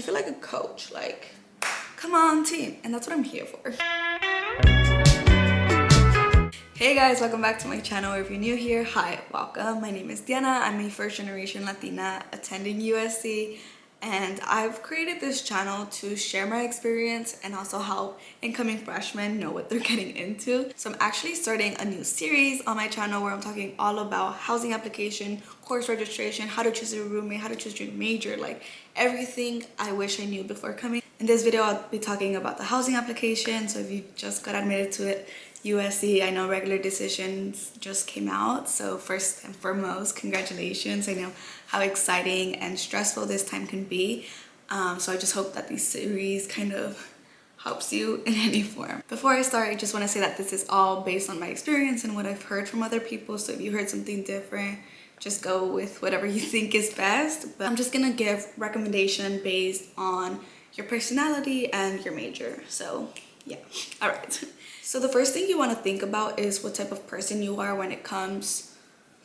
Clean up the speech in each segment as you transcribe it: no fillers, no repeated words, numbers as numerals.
feel like a coach, like, come on team, and that's what I'm here for. Hey guys, welcome back to my channel. If you're new here, hi, welcome. My name is Diana. I'm a first generation Latina attending USC, and I've created this channel to share my experience and also help incoming freshmen know what they're getting into. So I'm actually starting a new series on my channel where I'm talking all about housing application, course registration, how to choose a roommate, how to choose your major, like everything I wish I knew before coming. In this video, I'll be talking about the housing application. So if you just got admitted to it, USC, I know regular decisions just came out, so first and foremost, congratulations. I know how exciting and stressful this time can be, so I just hope that this series kind of helps you in any form. Before I start, I just want to say that this is all based on my experience and what I've heard from other people, so if you heard something different, just go with whatever you think is best. But I'm just gonna give recommendation based on your personality and your major, so yeah. All right. So the first thing you want to think about is what type of person you are when it comes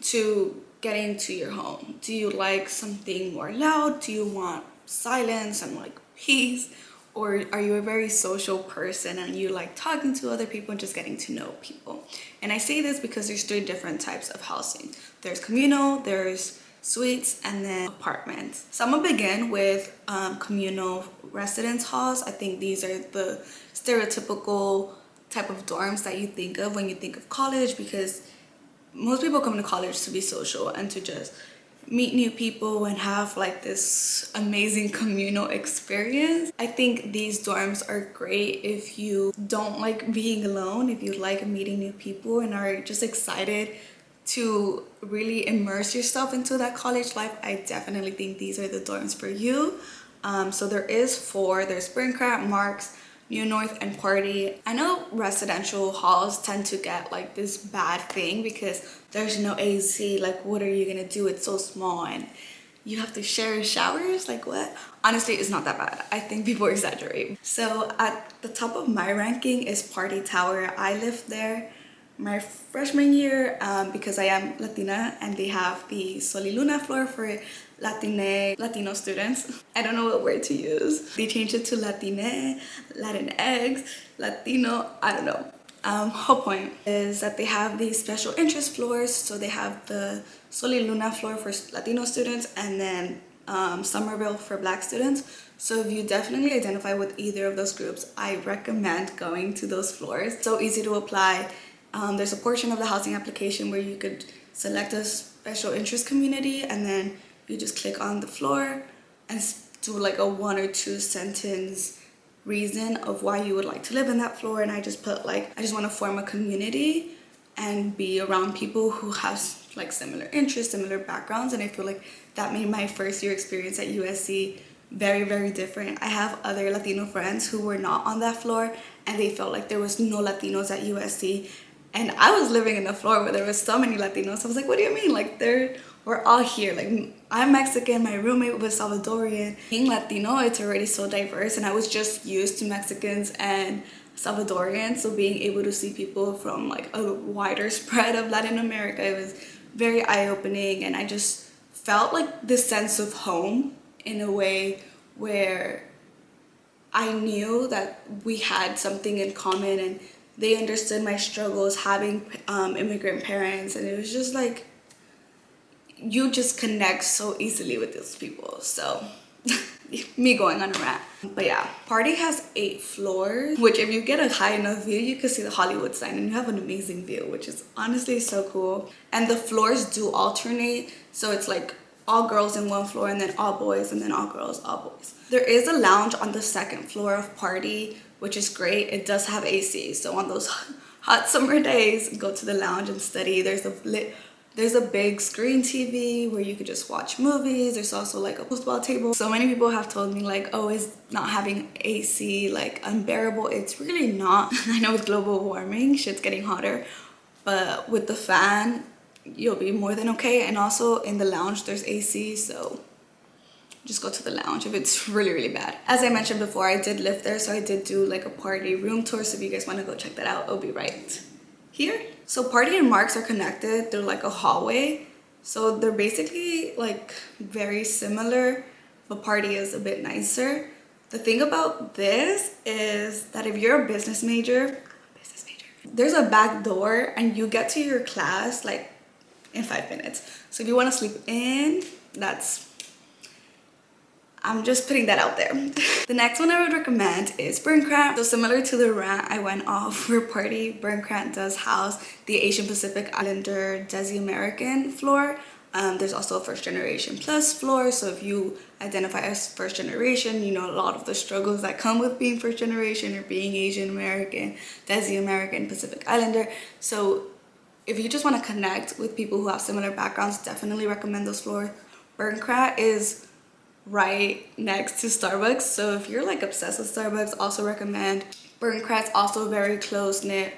to getting to your home. Do you like something more loud? Do you want silence and like peace? Or are you a very social person and you like talking to other people and just getting to know people? And I say this because there's 3 different types of housing. There's communal, there's suites, and then apartments. So I'm gonna begin with communal residence halls. I think these are the stereotypical type of dorms that you think of when you think of college, because most people come to college to be social and to just meet new people and have like this amazing communal experience. I think these dorms are great if you don't like being alone, if you like meeting new people and are just excited to really immerse yourself into that college life. I definitely think these are the dorms for you. So there is 4. There's Springcraft, Marks, New North, and Pardee. I know residential halls tend to get like this bad thing because there's no AC. Like, what are you gonna do? It's so small and you have to share showers. Like, what? Honestly, it's not that bad. I think people exaggerate. So at the top of my ranking is Parkside Tower. I lived there my freshman year because I am Latina, and they have the Sol y Luna floor for Latino students. I don't know what word to use. They changed it to Latine, Latinx, Latino, I don't know. Whole point is that they have these special interest floors. So they have the Sol y Luna floor for Latino students and then Somerville for Black students. So if you definitely identify with either of those groups, I recommend going to those floors. So easy to apply. There's a portion of the housing application where you could select a special interest community, and then you just click on the floor and do like a 1 or 2 sentence reason of why you would like to live in that floor. And I just put like, I just want to form a community and be around people who have like similar interests, similar backgrounds. And I feel like that made my first year experience at USC very, very different. I have other Latino friends who were not on that floor and they felt like there was no Latinos at USC. And I was living in a floor where there was so many Latinos. I was like, what do you mean? Like, we're all here. Like, I'm Mexican, my roommate was Salvadorian. Being Latino, it's already so diverse, and I was just used to Mexicans and Salvadorians. So being able to see people from like a wider spread of Latin America, it was very eye-opening, and I just felt like this sense of home in a way where I knew that we had something in common and they understood my struggles having immigrant parents, and it was just like you just connect so easily with those people. So me going on a rant, but yeah, Pardee has 8 floors, which if you get a high enough view you can see the Hollywood sign and you have an amazing view, which is honestly so cool. And the floors do alternate, so it's like all girls in one floor and then all boys and then all girls, all boys. There is a lounge on the 2nd floor of Pardee, which is great. It does have AC, so on those hot summer days, go to the lounge and study. There's a big screen TV where you could just watch movies. There's also like a football table. So many people have told me like, oh, is not having AC like unbearable? It's really not. I know with global warming, shit's getting hotter, but with the fan, you'll be more than okay. And also in the lounge, there's AC, so just go to the lounge if it's really, really bad. As I mentioned before, I did live there, so I did do like a Pardee room tour. So if you guys want to go check that out, it'll be right here. So Pardee and Marks are connected. They're like a hallway. So they're basically like very similar, but Pardee is a bit nicer. The thing about this is that if you're a business major, there's a back door and you get to your class like in 5 minutes. So if you want to sleep in, I'm just putting that out there. The next one I would recommend is Burncrant. So similar to the rant I went off for Pardee, Burncrant does house the Asian Pacific Islander Desi American floor. There's also a first generation plus floor. So if you identify as first generation, you know a lot of the struggles that come with being first generation or being Asian American, Desi American, Pacific Islander. So if you just want to connect with people who have similar backgrounds, definitely recommend those floors. Burncrant is right next to Starbucks, so if you're like obsessed with Starbucks, also recommend. Burncrant's also very close-knit,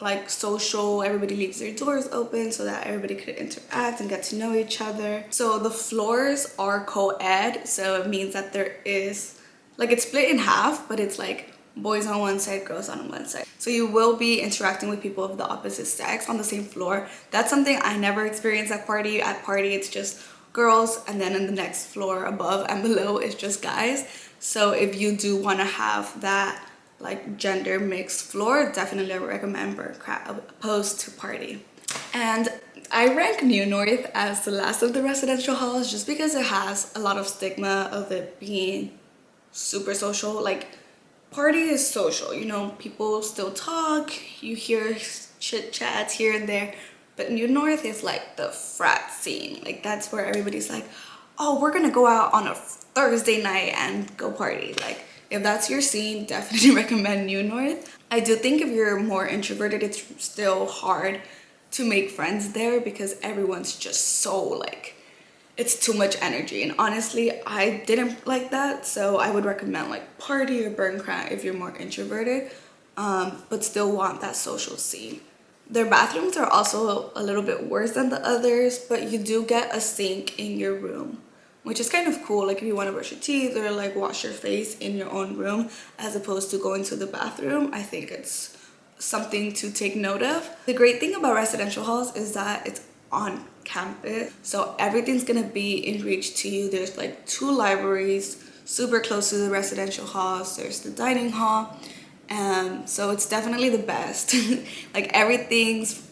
like social. Everybody leaves their doors open so that everybody could interact and get to know each other. So the floors are co-ed, so it means that there is like it's split in half, but it's like boys on one side, girls on one side. So you will be interacting with people of the opposite sex on the same floor. That's something I never experienced at Pardee. At Pardee, it's just girls, and then in the next floor above and below is just guys. So if you do want to have that like gender mixed floor, definitely recommend Burncrant opposed to Pardee. And I rank New North as the last of the residential halls just because it has a lot of stigma of it being super social. Like Pardee is social, you know, people still talk, you hear chit chats here and there. But New North is like the frat scene. Like that's where everybody's like, oh, we're gonna go out on a Thursday night and go party. Like if that's your scene, definitely recommend New North. I do think if you're more introverted, it's still hard to make friends there because everyone's just so like, it's too much energy. And honestly, I didn't like that. So I would recommend like Pardee or Burncrant if you're more introverted, but still want that social scene. Their bathrooms are also a little bit worse than the others, but you do get a sink in your room, which is kind of cool. Like if you want to brush your teeth or like wash your face in your own room as opposed to going to the bathroom, I think it's something to take note of. The great thing about residential halls is that it's on campus, so everything's gonna be in reach to you. There's like 2 libraries super close to the residential halls. There's the dining hall. So it's definitely the best. Like everything's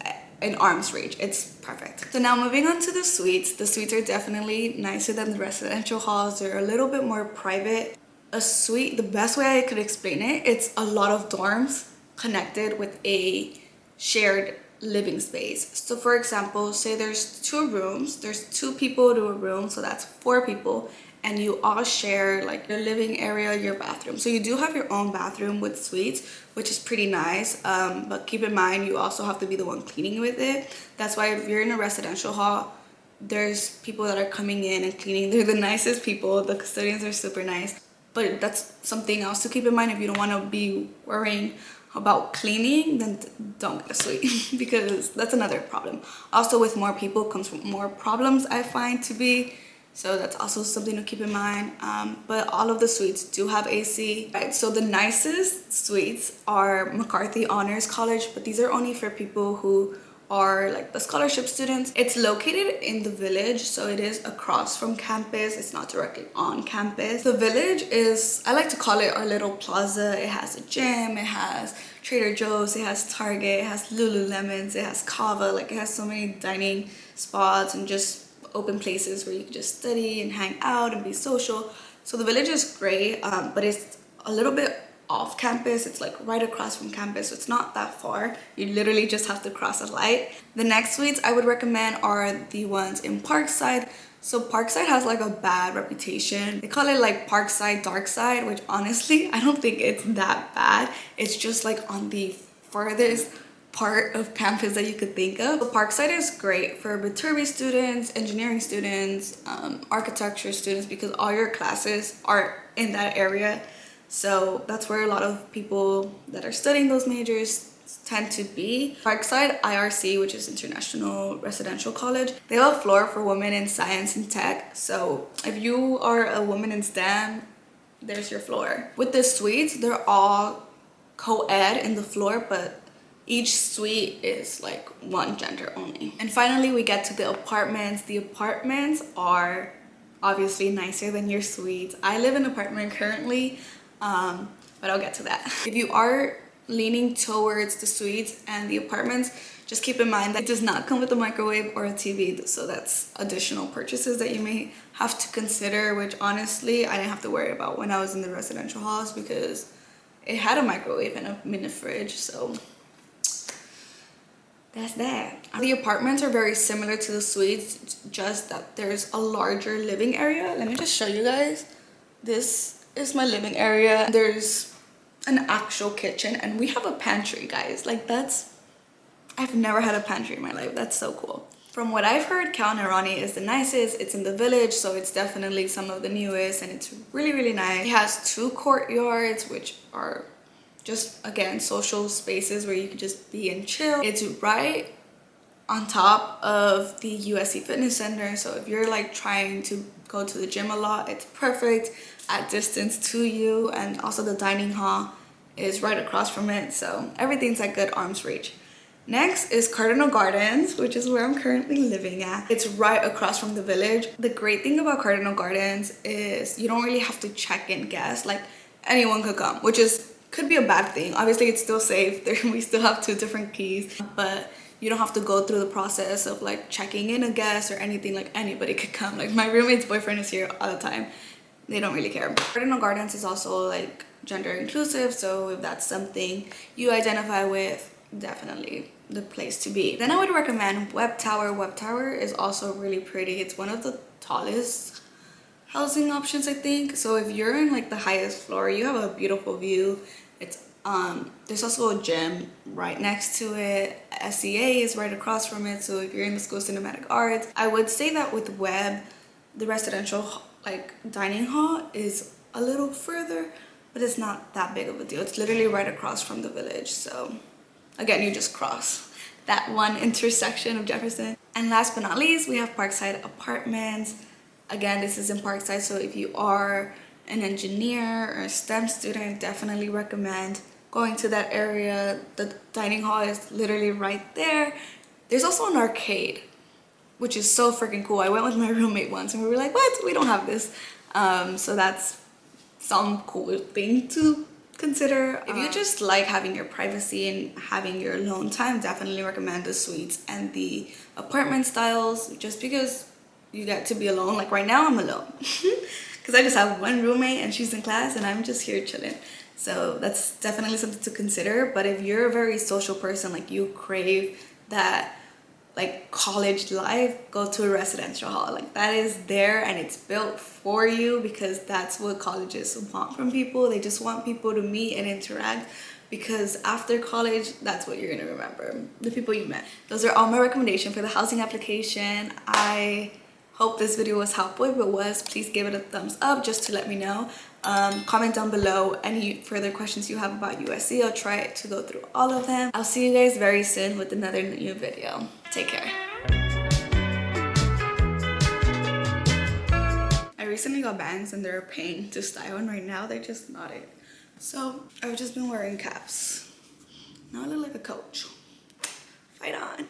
in arm's reach. It's perfect. So now moving on to the suites. The suites are definitely nicer than the residential halls. They're a little bit more private. A suite, the best way I could explain it, it's a lot of dorms connected with a shared living space. So for example, say there's 2 rooms, there's 2 people to a room, so that's 4 people. And you all share like your living area, your bathroom. So you do have your own bathroom with suites, which is pretty nice. But keep in mind, you also have to be the one cleaning with it. That's why if you're in a residential hall, there's people that are coming in and cleaning. They're the nicest people. The custodians are super nice. But that's something else to keep in mind. If you don't want to be worrying about cleaning, then don't get a suite because that's another problem. Also, with more people comes more problems, I find to be. So that's also something to keep in mind. But all of the suites do have AC. Right, so the nicest suites are McCarthy Honors College, but these are only for people who are like the scholarship students. It's located in the Village, so it is across from campus. It's not directly on campus. The Village is, I like to call it our little plaza. It has a gym, it has Trader Joe's, it has Target, it has Lululemons, it has Kava. Like it has so many dining spots and just open places where you can just study and hang out and be social. So the Village is great, but it's a little bit off campus. It's like right across from campus, so it's not that far. You literally just have to cross a light. The next suites I would recommend are the ones in Parkside. So Parkside has like a bad reputation. They call it like Parkside Dark Side, which honestly I don't think it's that bad. It's just like on the furthest part of campus that you could think of. So Parkside is great for Viterbi students, engineering students, architecture students, because all your classes are in that area. So that's where a lot of people that are studying those majors tend to be. Parkside IRC, which is International Residential College, they have a floor for women in science and tech. So if you are a woman in STEM, there's your floor. With the suites, they're all co-ed in the floor, but each suite is like one gender only. And finally, we get to the apartments. The apartments are obviously nicer than your suites. I live in an apartment currently, but I'll get to that. If you are leaning towards the suites and the apartments, just keep in mind that it does not come with a microwave or a TV, so that's additional purchases that you may have to consider, which honestly I didn't have to worry about when I was in the residential halls because it had a microwave and a mini fridge, so that's that. The apartments are very similar to the suites, just that there's a larger living area. Let me just show you guys. This is my living area. There's an actual kitchen and we have a pantry, guys. Like I've never had a pantry in my life. That's so cool. From what I've heard, Kaunarani is the nicest. It's in the village, so it's definitely some of the newest, and it's really, really nice. It has 2 courtyards, which are just, again, social spaces where you can just be and chill. It's right on top of the USC Fitness Center, so if you're like trying to go to the gym a lot, it's perfect at distance to you. And also the dining hall is right across from it, so everything's at good arm's reach. Next is Cardinal Gardens, which is where I'm currently living at. It's right across from the village. The great thing about Cardinal Gardens is you don't really have to check in guests. Like, anyone could come, which could be a bad thing. Obviously, it's still safe. We still have 2 different keys, but you don't have to go through the process of like checking in a guest or anything. Like, anybody could come. Like, my roommate's boyfriend is here all the time. They don't really care. Cardinal Gardens is also like gender inclusive, so if that's something you identify with, definitely the place to be. Then I would recommend Webb Tower. Webb Tower is also really pretty. It's one of the tallest housing options, I think. So if you're in like the highest floor, you have a beautiful view. It's there's also a gym right next to it. SCA is right across from it, so if you're in the School of Cinematic Arts, I would say that with Webb, the residential like dining hall is a little further, but it's not that big of a deal. It's literally right across from the village, so again, you just cross that one intersection of Jefferson. And last but not least, we have Parkside Apartments. Again, this is in Parkside, so if you are an engineer or a STEM student, definitely recommend going to that area. The dining hall is literally right there. There's also an arcade, which is so freaking cool. I went with my roommate once and we were like, what? We don't have this. So that's some cool thing to consider. If you just like having your privacy and having your alone time, definitely recommend the suites and the apartment styles, just because you get to be alone. Like right now I'm alone because I just have one roommate and she's in class and I'm just here chilling. So that's definitely something to consider. But if you're a very social person, like you crave that like college life, go to a residential hall. Like that is there and it's built for you, because that's what colleges want from people. They just want people to meet and interact, because after college, that's what you're gonna remember, the people you met. Those are all my recommendations for the housing application. I hope this video was helpful. If it was, please give it a thumbs up just to let me know. Comment down below any further questions you have about USC. I'll try to go through all of them. I'll see you guys very soon with another new video. Take care. I recently got bangs and they're a pain to style, and right now they're just not it. So I've just been wearing caps. Now I look like a coach. Fight on.